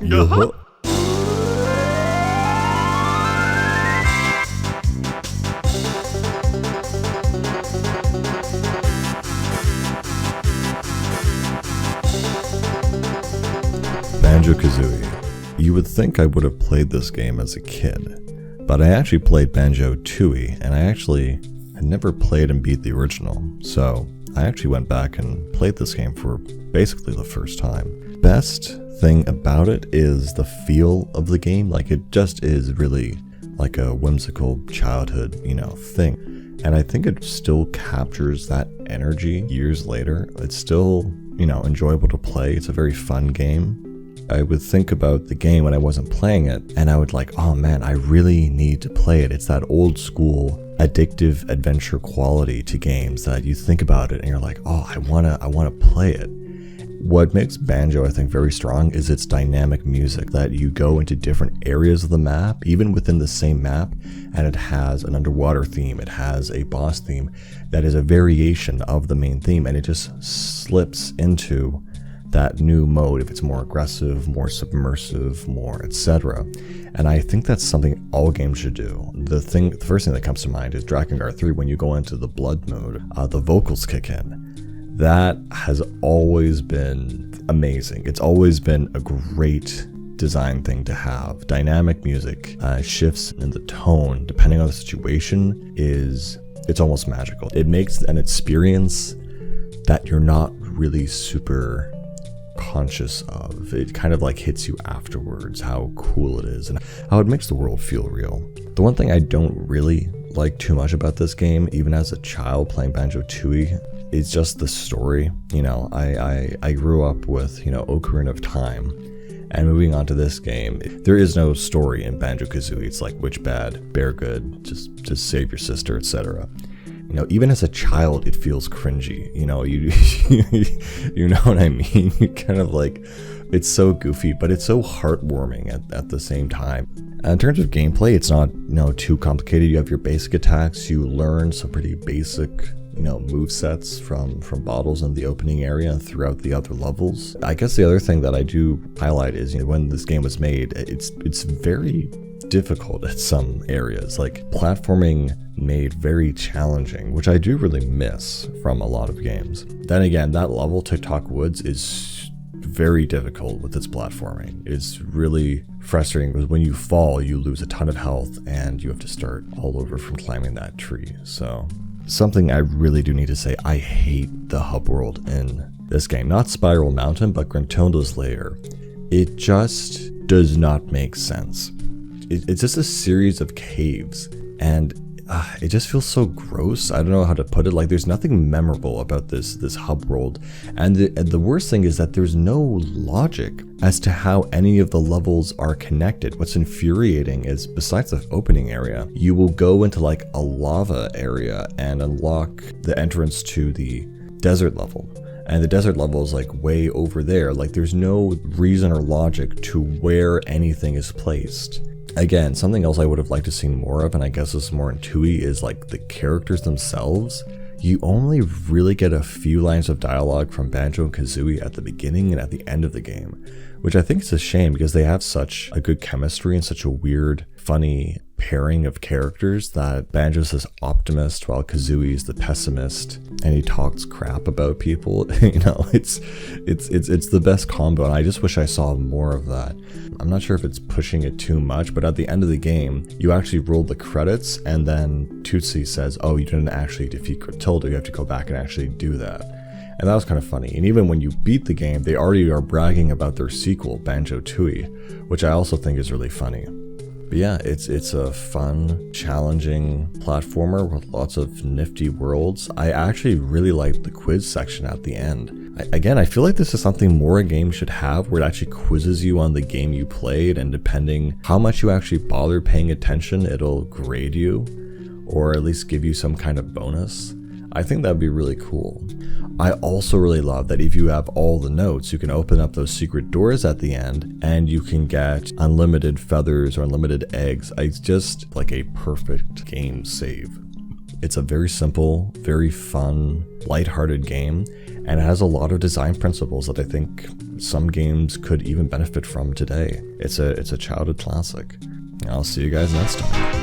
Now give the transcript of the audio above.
Yo. Banjo-Kazooie. You would think I would have played this game as a kid, but I actually played Banjo-Tooie, and I had never played and beat the original, so I actually went back and played this game for basically the first time. Best thing about it is the feel of the game. Like, it just is really like a whimsical childhood, thing. And I think it still captures that energy years later. It's still, enjoyable to play. It's a very fun game. I would think about the game when I wasn't playing it, and I would like, oh man, I really need to play it. It's that old school addictive adventure quality to games that you think about it and you're like, oh, I wanna play it. What makes Banjo, I think, very strong is its dynamic music, that you go into different areas of the map, even within the same map, and it has an underwater theme, it has a boss theme that is a variation of the main theme, and it just slips into that new mode if it's more aggressive, more submersive, more etc. And I think that's something all games should do. The first thing that comes to mind is Drakengard 3. When you go into the blood mode, the vocals kick in. That has always been amazing. It's always been a great design thing to have. Dynamic music, shifts in the tone depending on the situation, it's almost magical. It makes an experience that you're not really super conscious of. It kind of like hits you afterwards, how cool it is and how it makes the world feel real. The one thing I don't really like too much about this game, even as a child playing Banjo-Tooie, is just the story. I grew up with, Ocarina of Time, and moving on to this game, there is no story in Banjo-Kazooie. It's like witch bad, bear good, just save your sister, etc. Even as a child, it feels cringy. You know what I mean? You kind of like, it's so goofy, but it's so heartwarming at the same time. In terms of gameplay, it's not, too complicated. You have your basic attacks. You learn some pretty basic, move sets from bottles in the opening area and throughout the other levels. I guess the other thing that I do highlight is, when this game was made, it's very difficult at some areas. Like, platforming made very challenging, which I do really miss from a lot of games. Then again, that level, TikTok Woods, is very difficult with its platforming. It's really frustrating because when you fall, you lose a ton of health and you have to start all over from climbing that tree. So, something I really do need to say, I hate the hub world in this game. Not Spiral Mountain, but Gruntilda's Lair. It just does not make sense. It's just a series of caves, and it just feels so gross. I don't know how to put it. Like, there's nothing memorable about this hub world, and the worst thing is that there's no logic as to how any of the levels are connected. What's infuriating is, besides the opening area, you will go into like a lava area and unlock the entrance to the desert level. And the desert level is like way over there. Like, there's no reason or logic to where anything is placed. Again, something else I would have liked to see more of, and I guess this is more in Tooie, is like the characters themselves. You only really get a few lines of dialogue from Banjo and Kazooie at the beginning and at the end of the game, which I think is a shame because they have such a good chemistry and such a weird, funny pairing of characters that Banjo's this optimist while Kazooie's the pessimist, and he talks crap about people. It's the best combo, and I just wish I saw more of that. I'm not sure if it's pushing it too much, but at the end of the game, you actually roll the credits, and then Tootsie says, oh, you didn't actually defeat Gruntilda, you have to go back and actually do that. And that was kind of funny. And even when you beat the game, they already are bragging about their sequel, Banjo-Tooie, which I also think is really funny. But yeah, it's a fun, challenging platformer with lots of nifty worlds. I actually really liked the quiz section at the end. Again, I feel like this is something more a game should have, where it actually quizzes you on the game you played, and depending how much you actually bother paying attention, it'll grade you, or at least give you some kind of bonus. I think that'd be really cool. I also really love that if you have all the notes, you can open up those secret doors at the end and you can get unlimited feathers or unlimited eggs. It's just like a perfect game save. It's a very simple, very fun, lighthearted game, and it has a lot of design principles that I think some games could even benefit from today. It's a childhood classic. I'll see you guys next time.